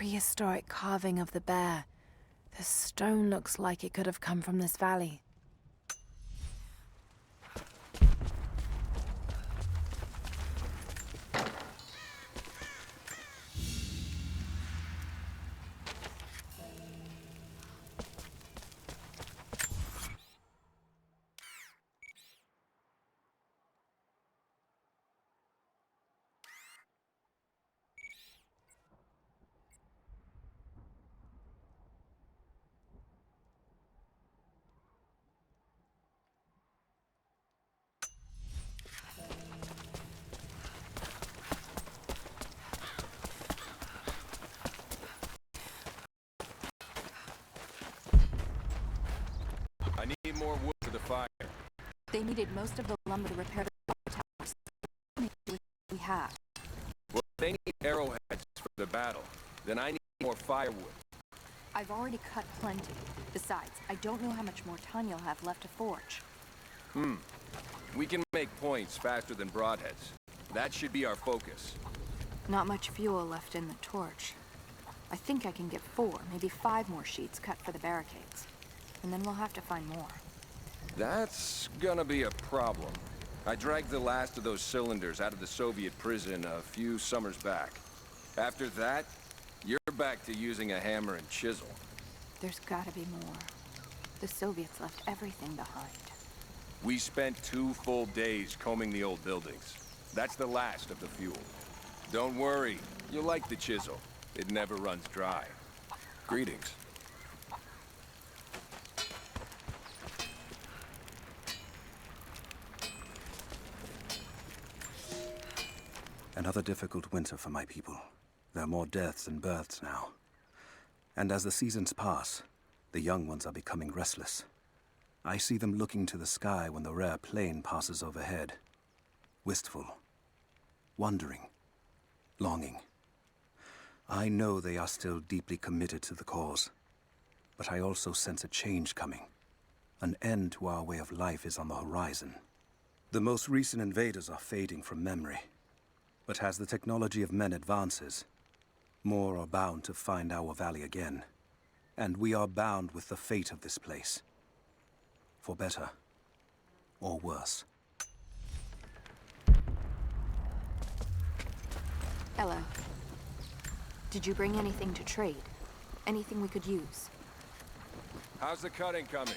prehistoric carving of the bear. The stone looks like it could have come from this valley. I need more wood for the fire. They needed most of the lumber to repair the water towers. We have. Well, if they need arrowheads for the battle, then I need more firewood. I've already cut plenty. Besides, I don't know how much more time you'll have left to forge. We can make points faster than broadheads. That should be our focus. Not much fuel left in the torch. I think I can get 4, maybe 5 more sheets cut for the barricades. And then we'll have to find more. That's gonna be a problem. I dragged the last of those cylinders out of the Soviet prison a few summers back. After that, you're back to using a hammer and chisel. There's gotta be more. The Soviets left everything behind. We spent 2 full days combing the old buildings. That's the last of the fuel. Don't worry, you'll like the chisel. It never runs dry. Greetings. Another difficult winter for my people. There are more deaths than births now. And as the seasons pass, the young ones are becoming restless. I see them looking to the sky when the rare plane passes overhead. Wistful. Wondering. Longing. I know they are still deeply committed to the cause. But I also sense a change coming. An end to our way of life is on the horizon. The most recent invaders are fading from memory. But as the technology of men advances, more are bound to find our valley again. And we are bound with the fate of this place. For better or worse. Ella, did you bring anything to trade? Anything we could use? How's the cutting coming?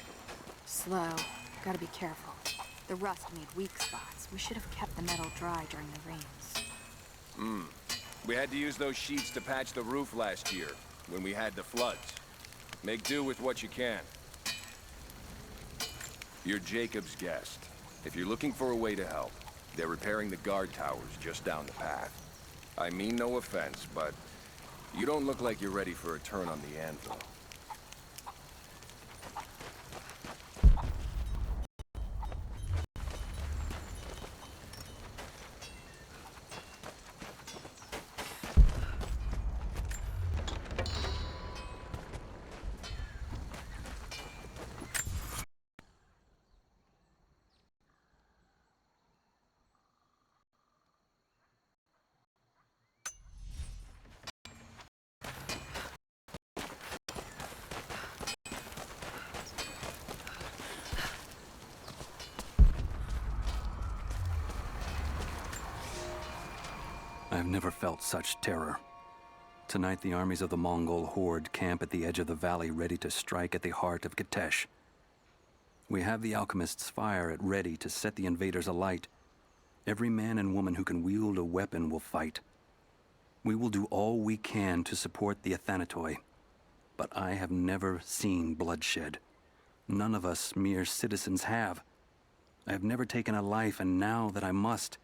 Slow. Gotta be careful. The rust made weak spots. We should have kept the metal dry during the rains. We had to use those sheets to patch the roof last year, when we had the floods. Make do with what you can. You're Jacob's guest. If you're looking for a way to help, they're repairing the guard towers just down the path. I mean no offense, but you don't look like you're ready for a turn on the anvil. I have never felt such terror. Tonight, the armies of the Mongol horde camp at the edge of the valley, ready to strike at the heart of Kitesh. We have the alchemist's fire at ready to set the invaders alight. Every man and woman who can wield a weapon will fight. We will do all we can to support the Athanatoi. But I have never seen bloodshed. None of us mere citizens have. I have never taken a life, and now that I must,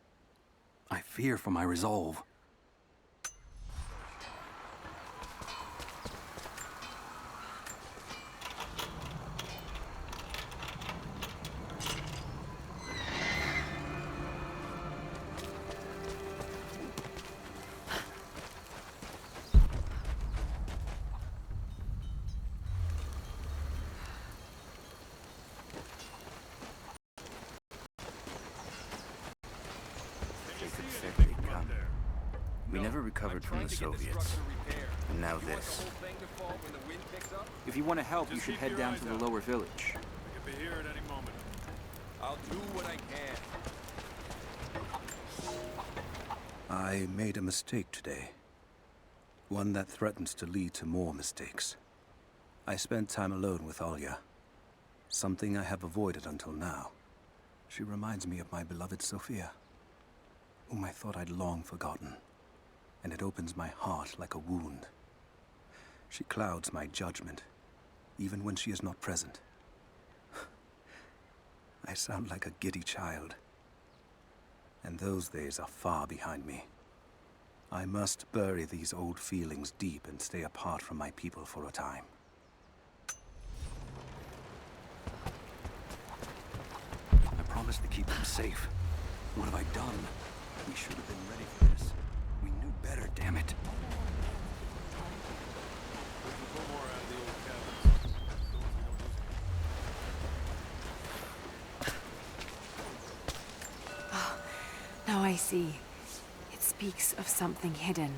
I fear for my resolve. We never recovered from the Soviets. And now this. If you want to help, you should head down to the lower village. They could be here at any moment. I'll do what I can. I made a mistake today. One that threatens to lead to more mistakes. I spent time alone with Olya. Something I have avoided until now. She reminds me of my beloved Sophia, whom I thought I'd long forgotten. And it opens my heart like a wound. She clouds my judgment, even when she is not present. I sound like a giddy child. And those days are far behind me. I must bury these old feelings deep and stay apart from my people for a time. I promised to keep them safe. What have I done? We should have been ready for this. We knew better, damn it. There's a couple more out of the old cabins. The ones we don't use. Now I see. It speaks of something hidden.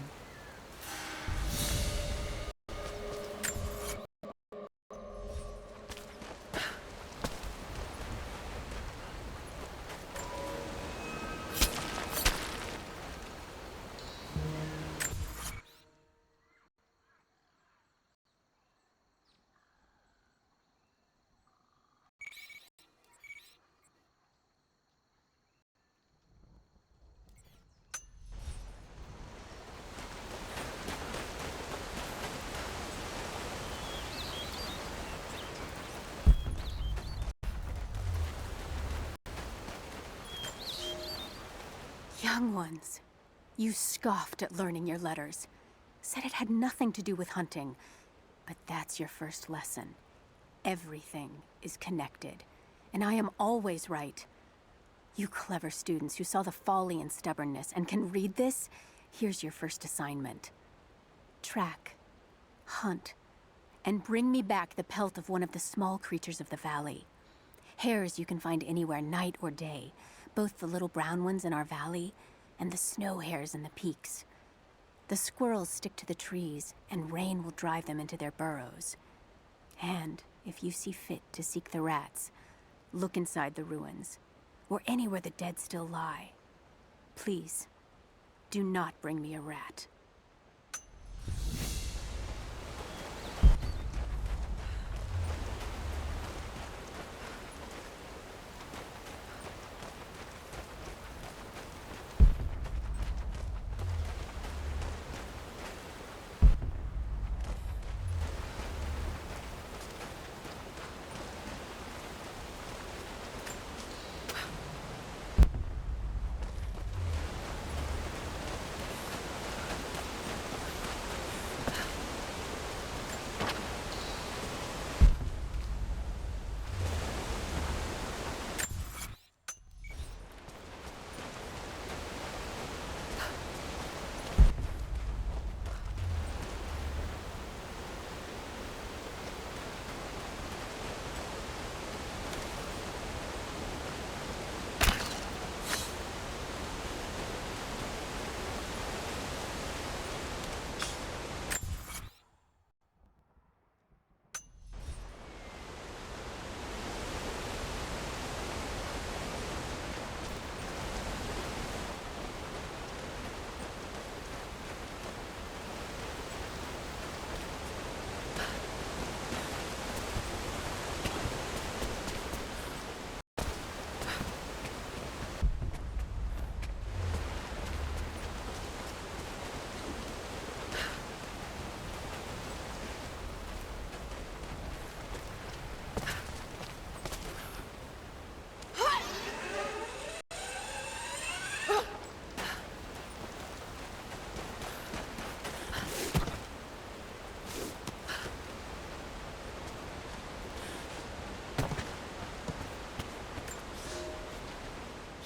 Young ones, you scoffed at learning your letters. Said it had nothing to do with hunting. But that's your first lesson. Everything is connected. And I am always right. You clever students who saw the folly and stubbornness and can read this, here's your first assignment. Track, hunt, and bring me back the pelt of one of the small creatures of the valley. Hares you can find anywhere, night or day. Both the little brown ones in our valley and the snow hares in the peaks. The squirrels stick to the trees, and rain will drive them into their burrows. And if you see fit to seek the rats, look inside the ruins, or anywhere the dead still lie. Please, do not bring me a rat.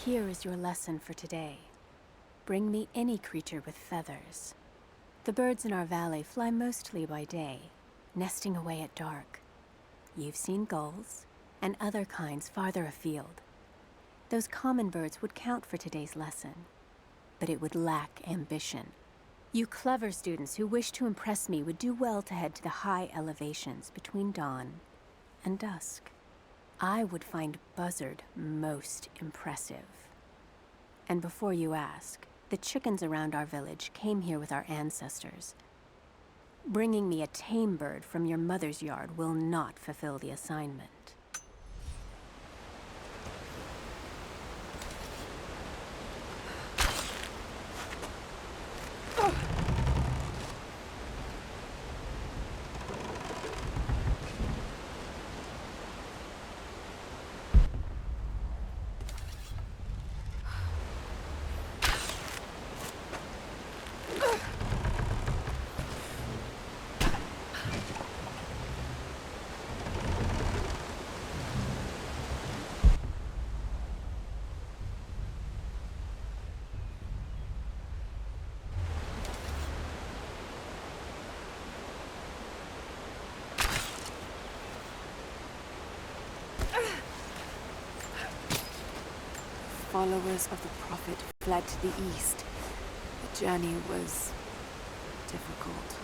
Here is your lesson for today. Bring me any creature with feathers. The birds in our valley fly mostly by day, nesting away at dark. You've seen gulls and other kinds farther afield. Those common birds would count for today's lesson, but it would lack ambition. You clever students who wish to impress me would do well to head to the high elevations between dawn and dusk. I would find Buzzard most impressive. And before you ask, the chickens around our village came here with our ancestors. Bringing me a tame bird from your mother's yard will not fulfill the assignment. Followers of the Prophet fled to the east. The journey was difficult.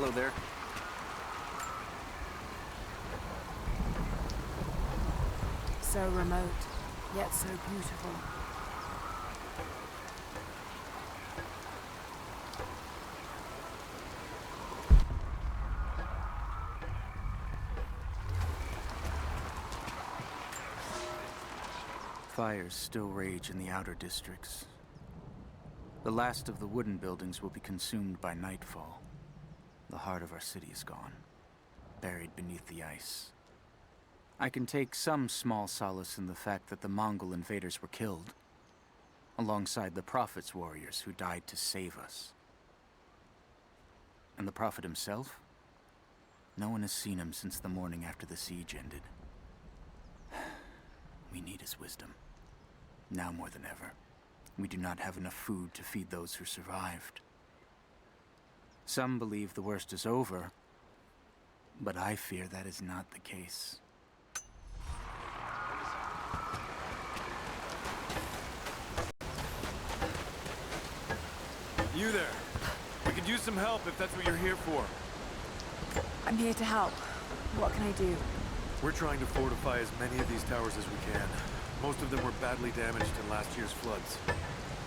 Hello there. So remote, yet so beautiful. Fires still rage in the outer districts. The last of the wooden buildings will be consumed by nightfall. The heart of our city is gone, buried beneath the ice. I can take some small solace in the fact that the Mongol invaders were killed, alongside the Prophet's warriors who died to save us. And the Prophet himself? No one has seen him since the morning after the siege ended. We need his wisdom. Now more than ever. We do not have enough food to feed those who survived. Some believe the worst is over, but I fear that is not the case. You there. We could use some help if that's what you're here for. I'm here to help. What can I do? We're trying to fortify as many of these towers as we can. Most of them were badly damaged in last year's floods.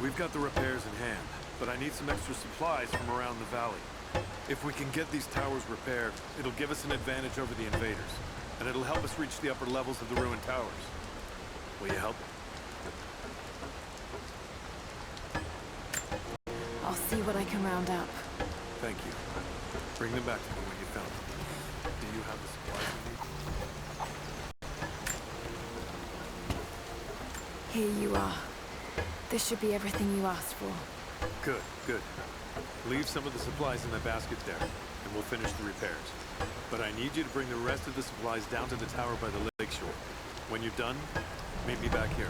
We've got the repairs in hand, but I need some extra supplies from around the valley. If we can get these towers repaired, it'll give us an advantage over the invaders, and it'll help us reach the upper levels of the ruined towers. Will you help? I'll see what I can round up. Thank you. Bring them back to me when you found them. Do you have the supplies you need? Here you are. This should be everything you asked for. Good, good. Leave some of the supplies in the basket there, and we'll finish the repairs. But I need you to bring the rest of the supplies down to the tower by the lakeshore. When you're done, meet me back here.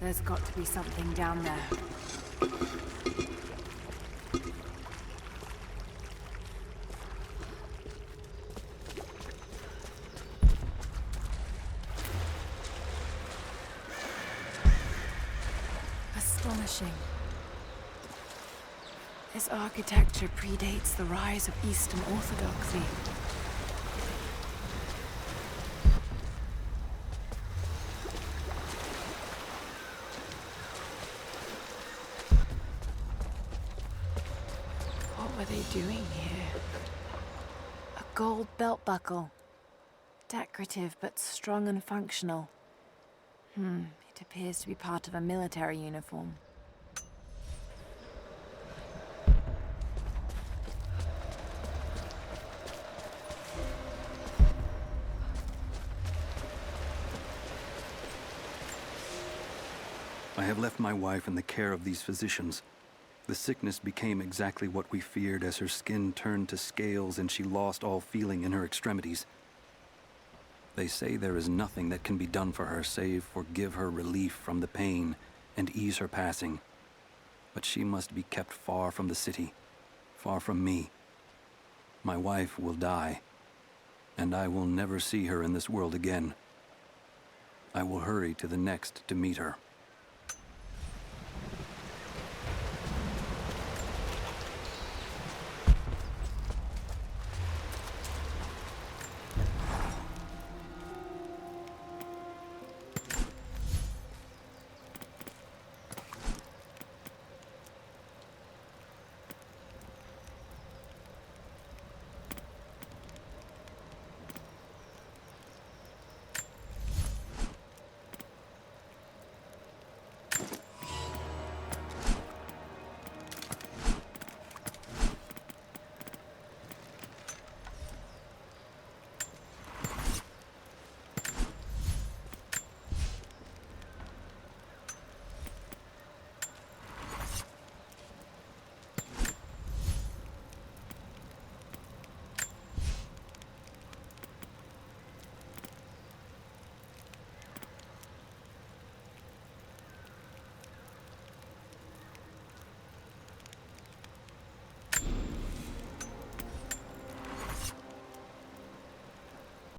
There's got to be something down there. Astonishing. This architecture predates the rise of Eastern Orthodoxy. What were they doing here? A gold belt buckle. Decorative but strong and functional. It appears to be part of a military uniform. I have left my wife in the care of these physicians. The sickness became exactly what we feared as her skin turned to scales and she lost all feeling in her extremities. They say there is nothing that can be done for her save for give her relief from the pain and ease her passing. But she must be kept far from the city, far from me. My wife will die, and I will never see her in this world again. I will hurry to the next to meet her.